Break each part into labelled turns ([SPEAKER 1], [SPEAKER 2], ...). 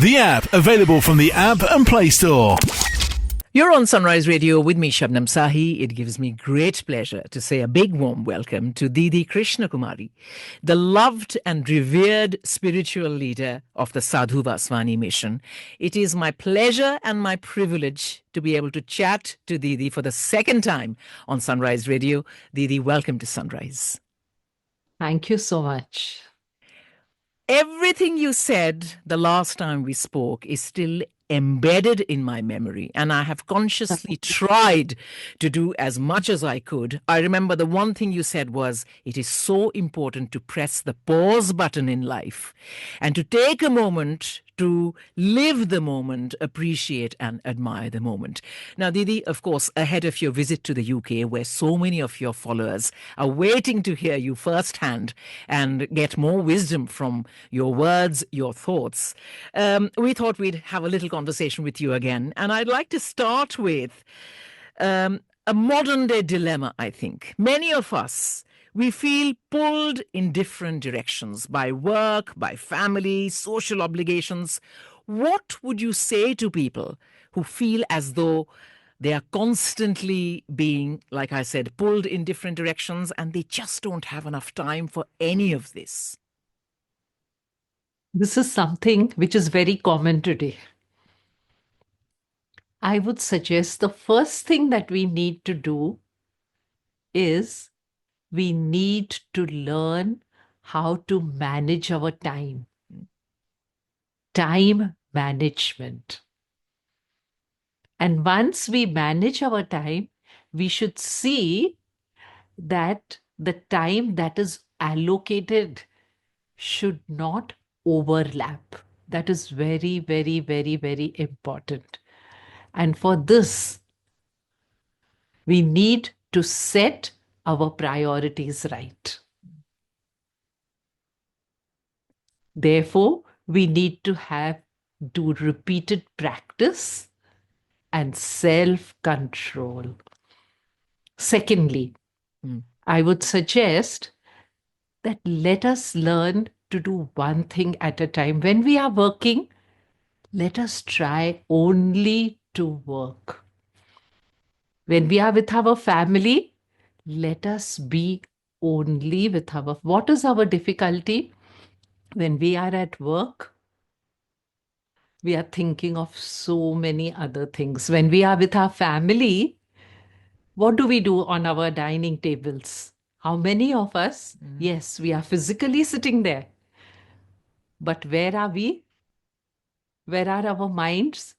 [SPEAKER 1] The app available from the App and Play Store.
[SPEAKER 2] You're on Sunrise Radio with me, Shabnam Sahi. It gives me great pleasure to say a big warm welcome to Didi Krishna Kumari, the loved and revered spiritual leader of the Sadhu Vaswani Mission. It is my pleasure and my privilege to be able to chat to Didi for the second time on Sunrise Radio. Didi, welcome to Sunrise.
[SPEAKER 3] Thank you so much.
[SPEAKER 2] Everything you said the last time we spoke is still embedded in my memory, and I have consciously tried to do as much as I could. I remember the one thing you said was, it is so important to press the pause button in life and to take a moment to live the moment, appreciate and admire the moment. Now, Didi, of course, ahead of your visit to the UK, where so many of your followers are waiting to hear you firsthand and get more wisdom from your words, your thoughts, we thought we'd have a little conversation with you again. And I'd like to start with a modern day dilemma, I think. Many of us, we feel pulled in different directions by work, by family, social obligations. What would you say to people who feel as though they are constantly being, like I said, pulled in different directions and they just don't have enough time for any of this?
[SPEAKER 3] This is something which is very common today. I would suggest the first thing that we need to do is we need to learn how to manage our time. Time management. And once we manage our time, we should see that the time that is allocated should not overlap. That is very, very, very, very important. And for this, we need to set our priorities right. Therefore, we need to do repeated practice and self-control. Secondly, I would suggest that let us learn to do one thing at a time. When we are working, let us try only to work. When we are with our family, let us be only with our... What is our difficulty? When we are at work, we are thinking of so many other things. When we are with our family, what do we do on our dining tables? How many of us? Yes, we are physically sitting there. But where are we? Where are our minds?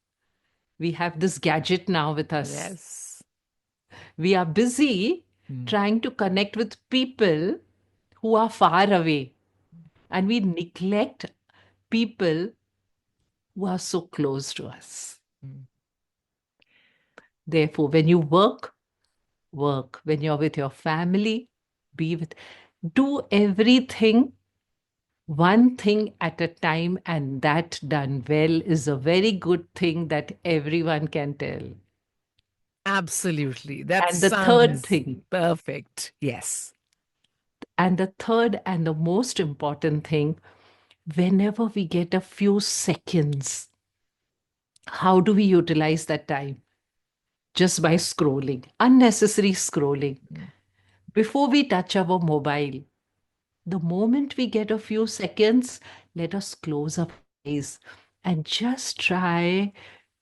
[SPEAKER 3] We have this gadget now with us.
[SPEAKER 2] Yes.
[SPEAKER 3] We are busy trying to connect with people who are far away. And we neglect people who are so close to us. Therefore, when you work, work. When you're with your family, do everything, one thing at a time, and that done well is a very good thing that everyone can tell.
[SPEAKER 2] Absolutely. That
[SPEAKER 3] And the
[SPEAKER 2] sounds
[SPEAKER 3] third thing.
[SPEAKER 2] perfect. Yes.
[SPEAKER 3] And the third and the most important thing, whenever we get a few seconds, how do we utilize that time? Just by scrolling, unnecessary scrolling. Before we touch our mobile, the moment we get a few seconds, let us close our eyes and just try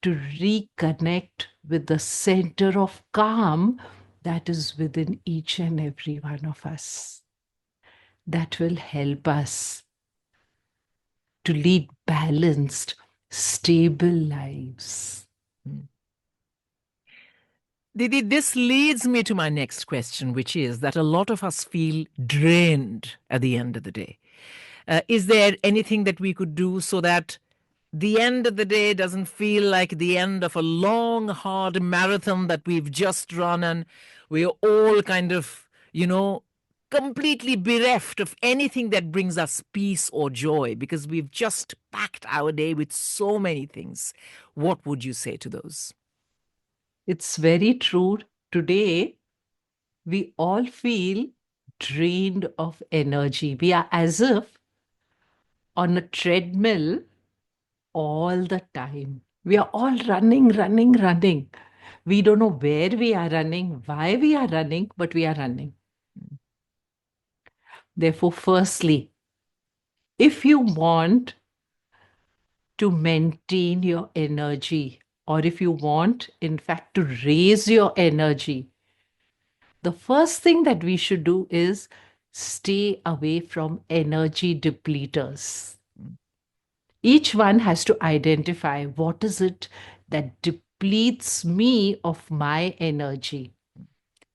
[SPEAKER 3] to reconnect with the center of calm that is within each and every one of us. That will help us to lead balanced, stable lives.
[SPEAKER 2] Didi, this leads me to my next question, which is that a lot of us feel drained at the end of the day. Is there anything that we could do so that the end of the day doesn't feel like the end of a long, hard marathon that we've just run and we're all kind of, completely bereft of anything that brings us peace or joy because we've just packed our day with so many things? What would you say to those?
[SPEAKER 3] It's very true. Today, we all feel drained of energy. We are as if on a treadmill all the time. We are all running, running, running. We don't know where we are running, why we are running, but we are running. Therefore, firstly, if you want to maintain your energy, or if you want, in fact, to raise your energy, the first thing that we should do is stay away from energy depleters. Each one has to identify what is it that depletes me of my energy.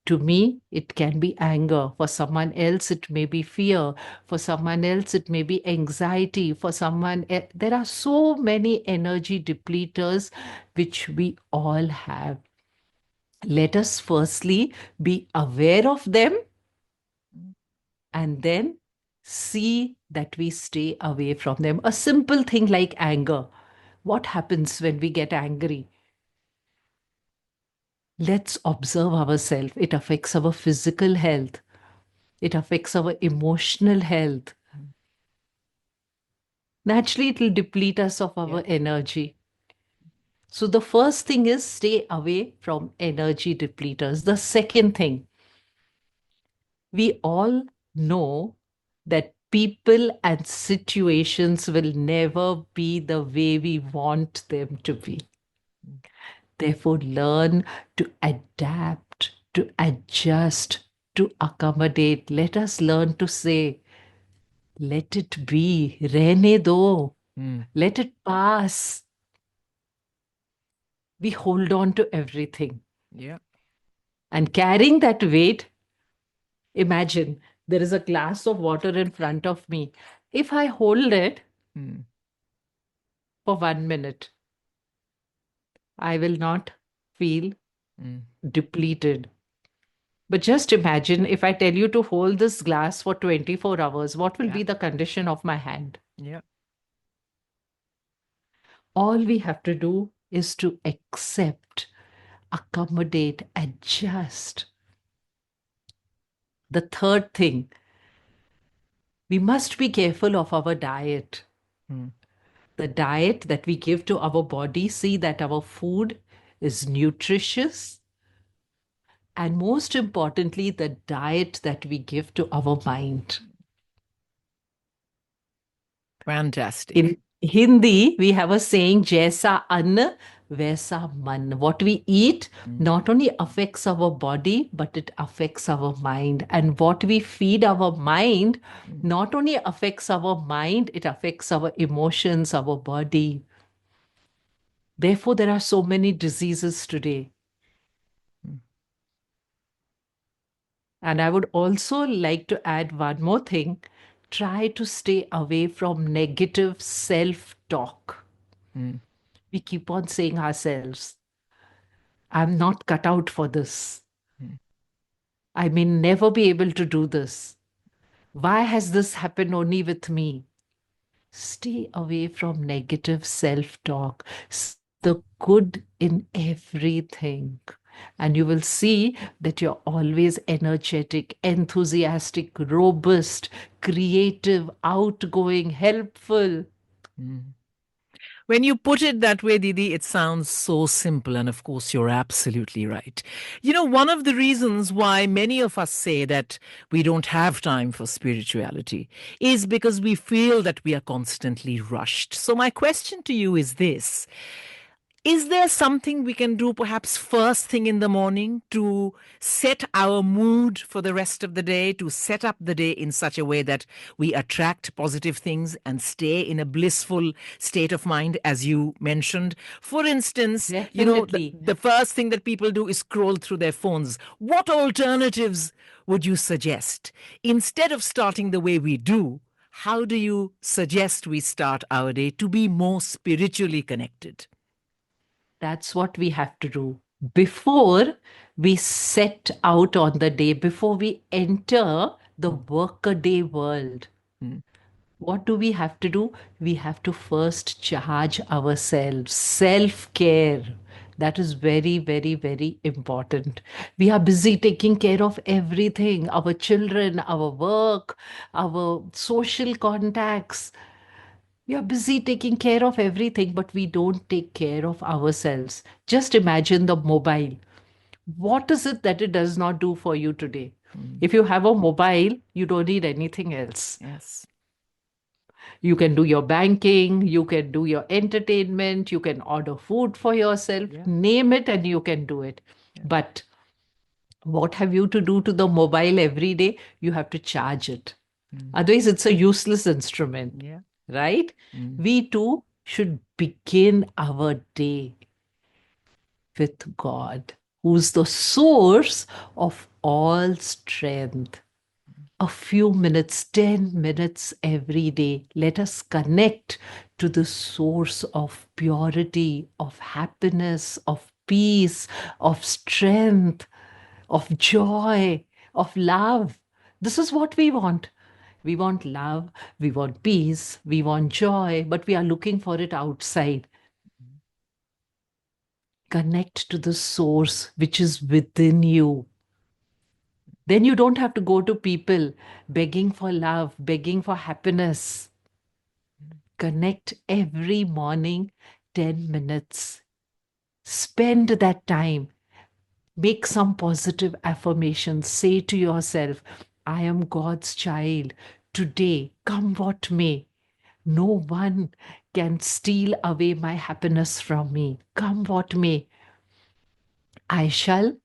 [SPEAKER 3] To me, it can be anger. For someone else, it may be fear. For someone else, it may be anxiety. For someone else, there are so many energy depleters which we all have. Let us firstly be aware of them and then see that we stay away from them. A simple thing like anger. What happens when we get angry? Let's observe ourselves. It affects our physical health. It affects our emotional health. Naturally, it will deplete us of our energy. So the first thing is stay away from energy depleters. The second thing, we all know that people and situations will never be the way we want them to be. Therefore, learn to adapt, to adjust, to accommodate. Let us learn to say, let it be, rehne do, let it pass. We hold on to everything.
[SPEAKER 2] Yeah.
[SPEAKER 3] And carrying that weight, imagine there is a glass of water in front of me. If I hold it for 1 minute, I will not feel depleted. But just imagine if I tell you to hold this glass for 24 hours, what will be the condition of my hand?
[SPEAKER 2] Yeah.
[SPEAKER 3] All we have to do is to accept, accommodate, adjust. The third thing, we must be careful of our diet. The diet that we give to our body, see that our food is nutritious. And most importantly, the diet that we give to our mind.
[SPEAKER 2] Fantastic.
[SPEAKER 3] In Hindi, we have a saying, Jaisa Anna, Vaisa Man. What we eat not only affects our body, but it affects our mind. And what we feed our mind not only affects our mind, it affects our emotions, our body. Therefore, there are so many diseases today. And I would also like to add one more thing. Try to stay away from negative self-talk. We keep on saying ourselves, I'm not cut out for this. I may never be able to do this. Why has this happened only with me? Stay away from negative self-talk. The good in everything. And you will see that you're always energetic, enthusiastic, robust, creative, outgoing, helpful.
[SPEAKER 2] When you put it that way, Didi, it sounds so simple. And of course, you're absolutely right. You know, one of the reasons why many of us say that we don't have time for spirituality is because we feel that we are constantly rushed. So, my question to you is this. Is there something we can do perhaps first thing in the morning to set our mood for the rest of the day, to set up the day in such a way that we attract positive things and stay in a blissful state of mind, as you mentioned? For instance, you know,
[SPEAKER 3] Definitely.
[SPEAKER 2] the first thing that people do is scroll through their phones. What alternatives would you suggest? Instead of starting the way we do, how do you suggest we start our day to be more spiritually connected?
[SPEAKER 3] That's what we have to do. Before we set out on the day, before we enter the workaday world, what do we have to do? We have to first charge ourselves. Self-care. That is very, very, very important. We are busy taking care of everything, our children, our work, our social contacts. We are busy taking care of everything, but we don't take care of ourselves. Just imagine the mobile. What is it that it does not do for you today? If you have a mobile, you don't need anything else.
[SPEAKER 2] Yes.
[SPEAKER 3] You can do your banking, you can do your entertainment, you can order food for yourself,
[SPEAKER 2] Yeah.
[SPEAKER 3] name it, and you can do it. But what have you to do to the mobile every day? You have to charge it. Otherwise, it's a useless instrument,
[SPEAKER 2] Yeah.
[SPEAKER 3] right? We too should begin our day with God, who's the source of all strength. A few minutes, 10 minutes every day, let us connect to the source of purity, of happiness, of peace, of strength, of joy, of love. This is what we want. We want love, we want peace, we want joy, but we are looking for it outside. Connect to the source which is within you. Then you don't have to go to people begging for love, begging for happiness. Connect every morning, 10 minutes. Spend that time. Make some positive affirmations. Say to yourself, I am God's child. Today, come what may. No one can steal away my happiness from me. Come what may. I shall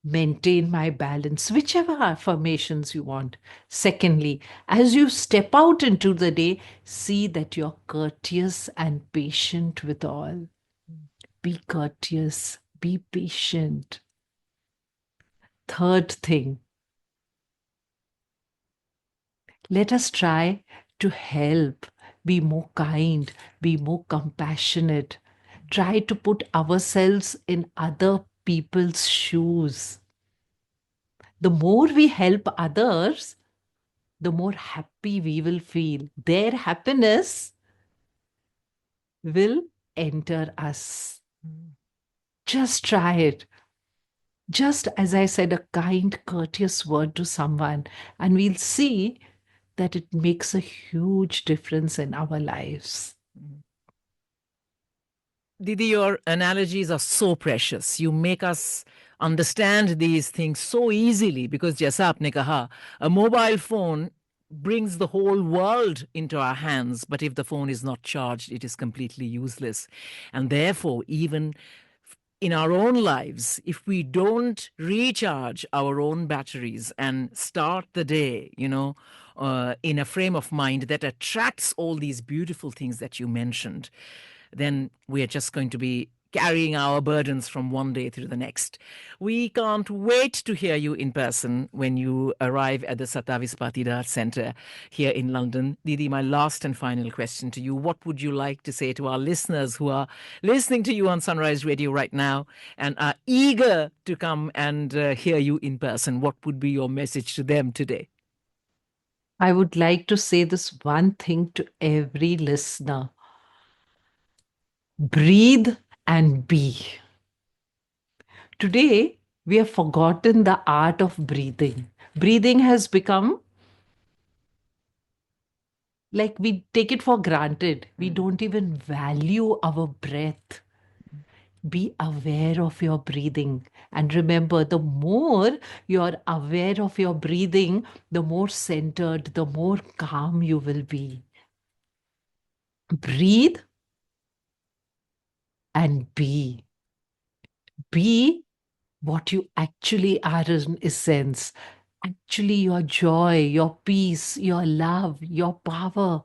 [SPEAKER 3] maintain my balance, whichever affirmations you want. Secondly, as you step out into the day, see that you're courteous and patient with all. Be courteous, be patient. Third thing, let us try to help, be more kind, be more compassionate. Try to put ourselves in other people's shoes. The more we help others, the more happy we will feel. Their happiness will enter us. Just try it. Just as I said, a kind, courteous word to someone, and we'll see that it makes a huge difference in our lives.
[SPEAKER 2] Didi, your analogies are so precious. You make us understand these things so easily because jaisa aapne kaha, a mobile phone brings the whole world into our hands, but if the phone is not charged, it is completely useless. And therefore, even in our own lives, if we don't recharge our own batteries and start the day, in a frame of mind that attracts all these beautiful things that you mentioned, then we are just going to be carrying our burdens from one day through the next. We can't wait to hear you in person when you arrive at the Satavis Patidar Centre here in London. Didi, my last and final question to you. What would you like to say to our listeners who are listening to you on Sunrise Radio right now and are eager to come and hear you in person? What would be your message to them today?
[SPEAKER 3] I would like to say this one thing to every listener: breathe and be. Today, we have forgotten the art of breathing. Breathing has become like we take it for granted. We don't even value our breath. Be aware of your breathing. And remember, the more you're aware of your breathing, the more centered, the more calm you will be. Breathe and be. Be what you actually are in essence. Actually, your joy, your peace, your love, your power.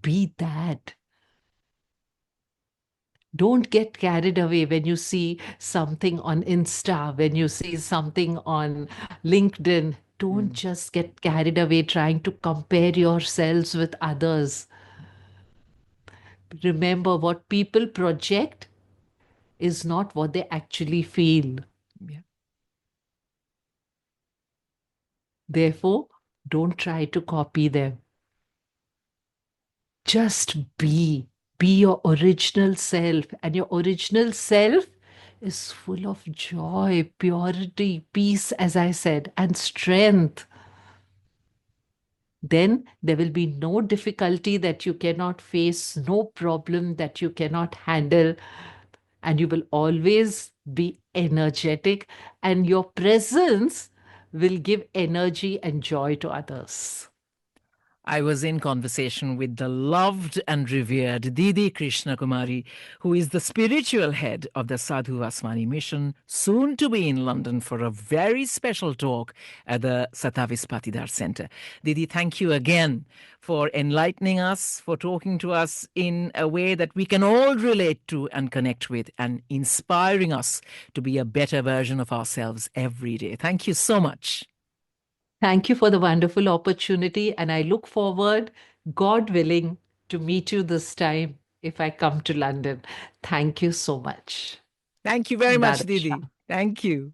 [SPEAKER 3] Be that. Don't get carried away when you see something on Insta, when you see something on LinkedIn. Don't just get carried away trying to compare yourselves with others. Remember, what people project is not what they actually feel.
[SPEAKER 2] Yeah.
[SPEAKER 3] Therefore, don't try to copy them. Just be. Be your original self. And your original self is full of joy, purity, peace, as I said, and strength. then there will be no difficulty that you cannot face, no problem that you cannot handle, and you will always be energetic, and your presence will give energy and joy to others.
[SPEAKER 2] I was in conversation with the loved and revered Didi Krishna Kumari, who is the spiritual head of the Sadhu Vaswani Mission, soon to be in London for a very special talk at the Satavis Patidar Center. Didi, thank you again for enlightening us, for talking to us in a way that we can all relate to and connect with, and inspiring us to be a better version of ourselves every day. Thank you so much.
[SPEAKER 3] Thank you for the wonderful opportunity, and I look forward, God willing, to meet you this time if I come to London. Thank you so much.
[SPEAKER 2] Thank you very much,
[SPEAKER 3] Dada
[SPEAKER 2] Didi.
[SPEAKER 3] Shah.
[SPEAKER 2] Thank you.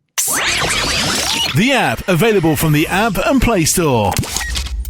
[SPEAKER 1] The app available from the App and Play Store.